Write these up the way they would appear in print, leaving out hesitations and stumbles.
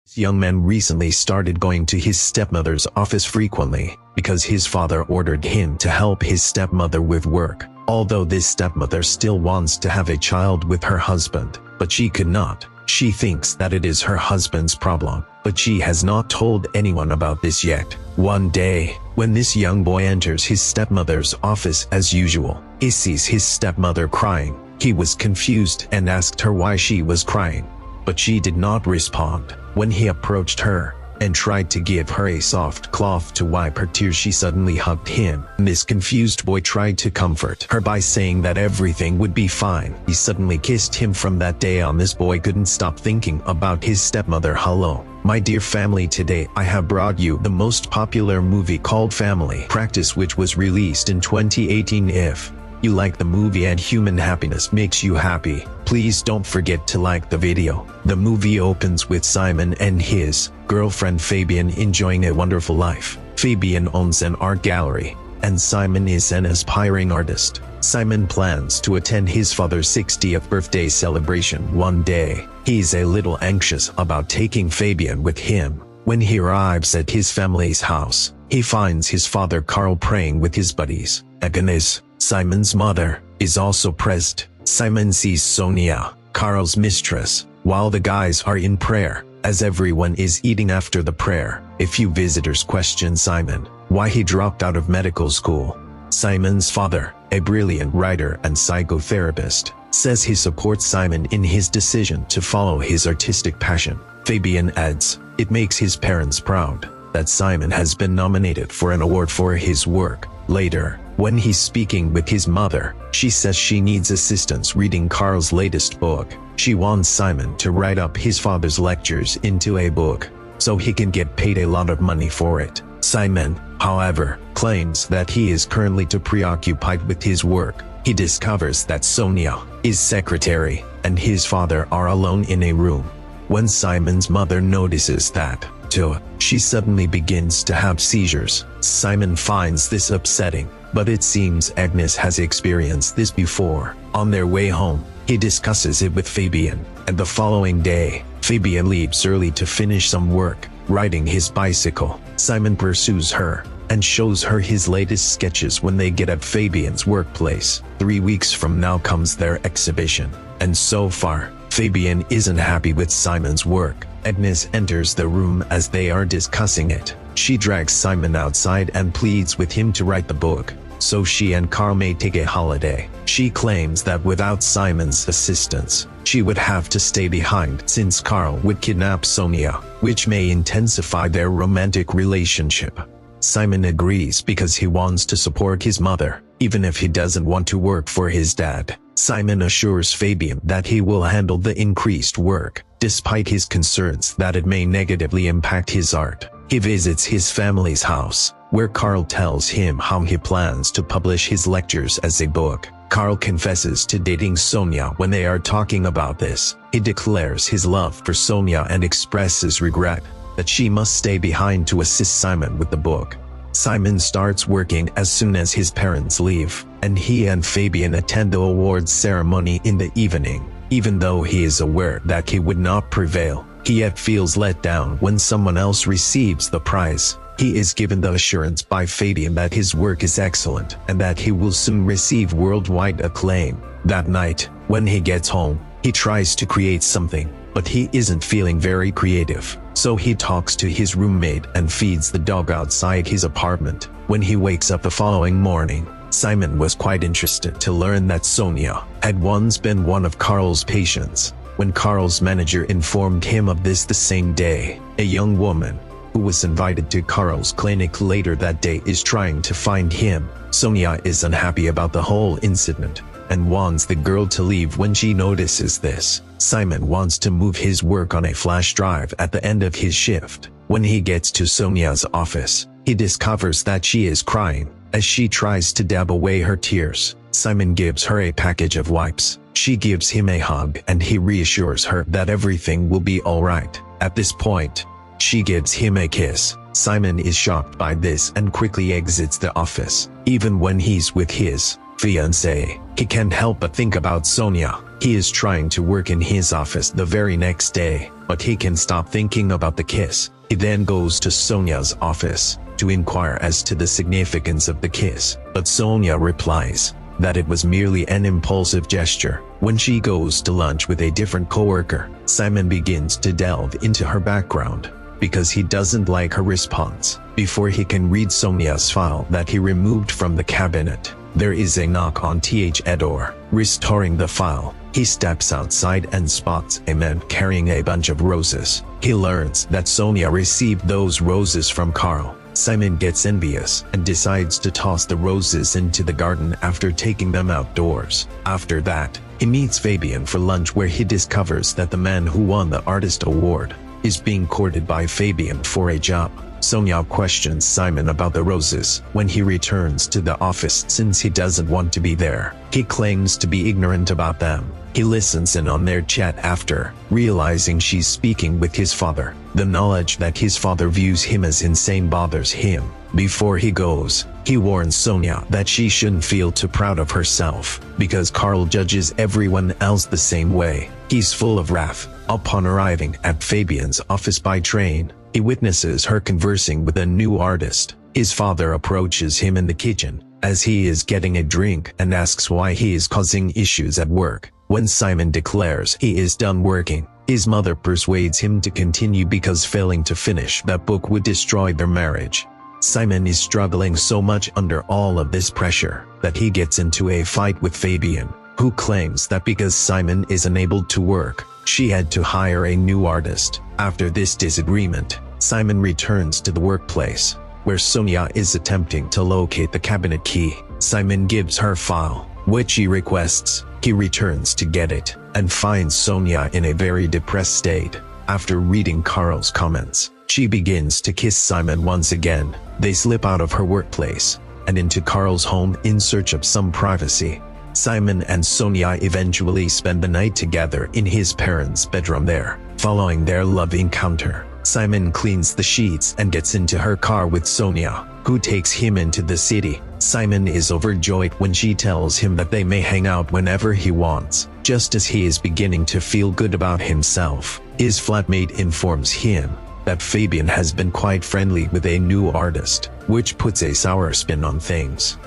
This young man recently started going to his stepmother's office frequently because his father ordered him to help his stepmother with work. Although this stepmother still wants to have a child with her husband, but she could not. She thinks that it is her husband's problem, but she has not told anyone about this yet. One day, when this young boy enters his stepmother's office as usual, he sees his stepmother crying. He was confused and asked her why she was crying, but she did not respond. When he approached her and tried to give her a soft cloth to wipe her tears, she suddenly hugged him. This confused boy tried to comfort her by saying that everything would be fine. He suddenly kissed him. From that day on, this boy couldn't stop thinking about his stepmother. Hello, my dear family, today I have brought you the most popular movie called Family Practice, which was released in 2018. If you like the movie and human happiness makes you happy, please don't forget to like the video. The movie opens with Simon and his girlfriend Fabian enjoying a wonderful life. Fabian owns an art gallery, and Simon is an aspiring artist. Simon plans to attend his father's 60th birthday celebration one day. He's a little anxious about taking Fabian with him. When he arrives at his family's house, he finds his father Carl praying with his buddies. Agnes, Simon's mother, is also present. Simon sees Sonia, Carl's mistress, while the guys are in prayer. As everyone is eating after the prayer, a few visitors question Simon why he dropped out of medical school. Simon's father, a brilliant writer and psychotherapist, says he supports Simon in his decision to follow his artistic passion. Fabian adds, it makes his parents proud that Simon has been nominated for an award for his work. Later, when he's speaking with his mother, she says she needs assistance reading Carl's latest book. She wants Simon to write up his father's lectures into a book, so he can get paid a lot of money for it. Simon, however, claims that he is currently too preoccupied with his work. He discovers that Sonia, his secretary, and his father are alone in a room. When Simon's mother notices that, too, she suddenly begins to have seizures. Simon finds this upsetting, but it seems Agnes has experienced this before. On their way home, he discusses it with Fabian, and the following day, Fabian leaves early to finish some work, riding his bicycle. Simon pursues her and shows her his latest sketches when they get at Fabian's workplace. 3 weeks from now comes their exhibition, and so far, Fabian isn't happy with Simon's work. Agnes enters the room as they are discussing it. She drags Simon outside and pleads with him to write the book, so she and Carl may take a holiday. She claims that without Simon's assistance, she would have to stay behind since Carl would kidnap Sonia, which may intensify their romantic relationship. Simon agrees because he wants to support his mother, even if he doesn't want to work for his dad. Simon assures Fabian that he will handle the increased work, despite his concerns that it may negatively impact his art. He visits his family's house, where Carl tells him how he plans to publish his lectures as a book. Carl confesses to dating Sonia when they are talking about this. He declares his love for Sonia and expresses regret that she must stay behind to assist Simon with the book. Simon starts working as soon as his parents leave, and he and Fabian attend the awards ceremony in the evening. Even though he is aware that he would not prevail, he yet feels let down when someone else receives the prize. He is given the assurance by Fabian that his work is excellent and that he will soon receive worldwide acclaim. That night, when he gets home, he tries to create something, but he isn't feeling very creative. So he talks to his roommate and feeds the dog outside his apartment. When he wakes up the following morning, Simon was quite interested to learn that Sonia had once been one of Carl's patients. When Carl's manager informed him of this the same day, a young woman who was invited to Carl's clinic later that day is trying to find him. Sonia is unhappy about the whole incident and wants the girl to leave. When she notices this, Simon wants to move his work on a flash drive at the end of his shift. When he gets to Sonia's office, he discovers that she is crying. As she tries to dab away her tears, Simon gives her a package of wipes. She gives him a hug and he reassures her that everything will be alright. At this point, she gives him a kiss. Simon is shocked by this and quickly exits the office. Even when he's with his fiancée, he can't help but think about Sonia. He is trying to work in his office the very next day, but he can stop thinking about the kiss. He then goes to Sonia's office to inquire as to the significance of the kiss, but Sonia replies that it was merely an impulsive gesture. When she goes to lunch with a different coworker, Simon begins to delve into her background because he doesn't like her response. Before he can read Sonia's file that he removed from the cabinet, there is a knock on the door. Restoring the file, he steps outside and spots a man carrying a bunch of roses. He learns that Sonia received those roses from Carl. Simon gets envious and decides to toss the roses into the garden after taking them outdoors. After that, he meets Fabian for lunch, where he discovers that the man who won the artist award is being courted by Fabian for a job. Sonia questions Simon about the roses when he returns to the office since he doesn't want to be there. He claims to be ignorant about them. He listens in on their chat after realizing she's speaking with his father. The knowledge that his father views him as insane bothers him. Before he goes, he warns Sonia that she shouldn't feel too proud of herself because Carl judges everyone else the same way. He's full of wrath. Upon arriving at Fabian's office by train, he witnesses her conversing with a new artist. His father approaches him in the kitchen as he is getting a drink and asks why he is causing issues at work. When Simon declares he is done working, his mother persuades him to continue because failing to finish that book would destroy their marriage. Simon is struggling so much under all of this pressure that he gets into a fight with Fabian, who claims that because Simon is unable to work, she had to hire a new artist. After this disagreement, Simon returns to the workplace, where Sonia is attempting to locate the cabinet key. Simon gives her file, which he requests. He returns to get it, and finds Sonia in a very depressed state. After reading Carl's comments, she begins to kiss Simon once again. They slip out of her workplace and into Carl's home in search of some privacy. Simon and Sonia eventually spend the night together in his parents' bedroom there. Following their love encounter, Simon cleans the sheets and gets into her car with Sonia, who takes him into the city. Simon is overjoyed when she tells him that they may hang out whenever he wants. Just as he is beginning to feel good about himself, his flatmate informs him that Fabian has been quite friendly with a new artist, which puts a sour spin on things.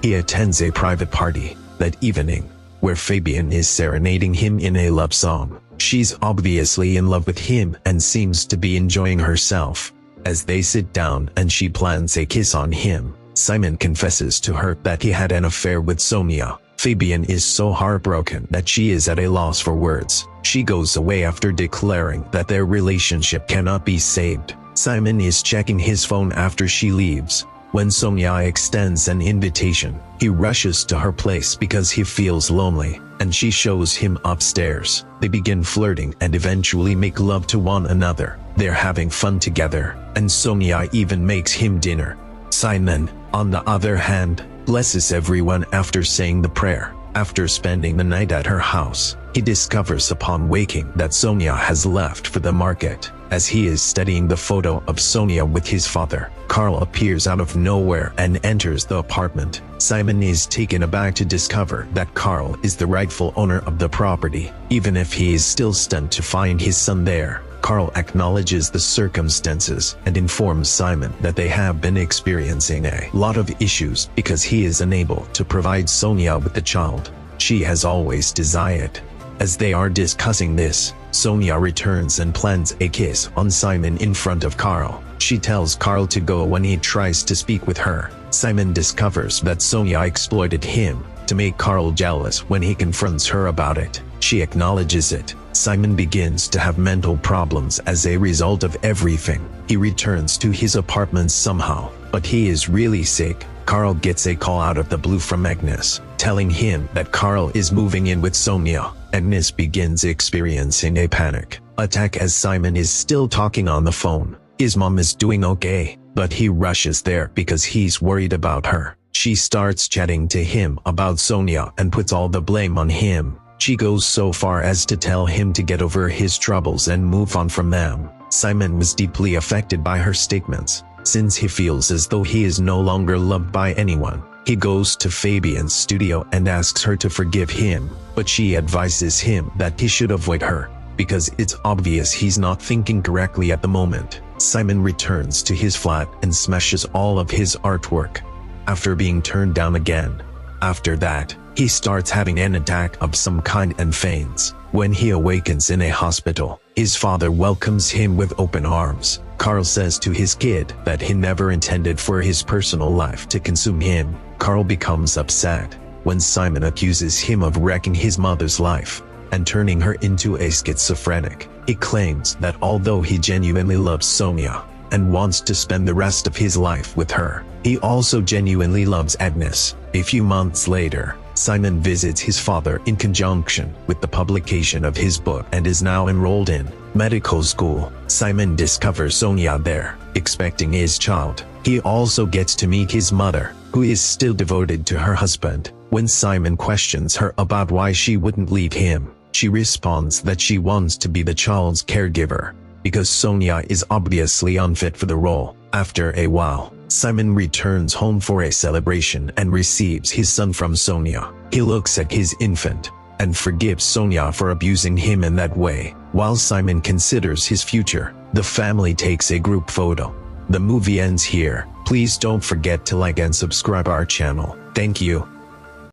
He attends a private party that evening, where Fabian is serenading him in a love song. She's obviously in love with him and seems to be enjoying herself. As they sit down and she plans a kiss on him, Simon confesses to her that he had an affair with Sonia. Fabian is so heartbroken that she is at a loss for words. She goes away after declaring that their relationship cannot be saved. Simon is checking his phone after she leaves. When Sonia extends an invitation, he rushes to her place because he feels lonely, and she shows him upstairs. They begin flirting and eventually make love to one another. They're having fun together, and Sonia even makes him dinner. Simon, on the other hand, blesses everyone after saying the prayer. After spending the night at her house, he discovers upon waking that Sonia has left for the market. As he is studying the photo of Sonia with his father, Carl appears out of nowhere and enters the apartment. Simon is taken aback to discover that Carl is the rightful owner of the property. Even if he is still stunned to find his son there, Carl acknowledges the circumstances and informs Simon that they have been experiencing a lot of issues because he is unable to provide Sonia with the child she has always desired. As they are discussing this, Sonia returns and plants a kiss on Simon in front of Carl. She tells Carl to go when he tries to speak with her. Simon discovers that Sonia exploited him to make Carl jealous when he confronts her about it. She acknowledges it. Simon begins to have mental problems as a result of everything. He returns to his apartment somehow, but he is really sick. Carl gets a call out of the blue from Agnes, telling him that Carl is moving in with Sonia. Agnes begins experiencing a panic attack as Simon is still talking on the phone. His mom is doing okay, but he rushes there because he's worried about her. She starts chatting to him about Sonia and puts all the blame on him. She goes so far as to tell him to get over his troubles and move on from them. Simon was deeply affected by her statements, since he feels as though he is no longer loved by anyone. He goes to Fabian's studio and asks her to forgive him, but she advises him that he should avoid her. because it's obvious he's not thinking correctly at the moment. Simon returns to his flat and smashes all of his artwork, after being turned down again. After that, he starts having an attack of some kind and faints. When he awakens in a hospital, his father welcomes him with open arms. Carl says to his kid that he never intended for his personal life to consume him. Carl becomes upset when Simon accuses him of wrecking his mother's life and turning her into a schizophrenic. He claims that although he genuinely loves Sonia and wants to spend the rest of his life with her, he also genuinely loves Agnes. A few months later, Simon visits his father in conjunction with the publication of his book and is now enrolled in medical school. Simon discovers Sonia there, expecting his child. He also gets to meet his mother, who is still devoted to her husband. When Simon questions her about why she wouldn't leave him, she responds that she wants to be the child's caregiver, because Sonia is obviously unfit for the role. After a while, Simon returns home for a celebration and receives his son from Sonia. He looks at his infant and forgives Sonia for abusing him in that way. While Simon considers his future, the family takes a group photo. The movie ends here. Please don't forget to like and subscribe our channel. Thank you.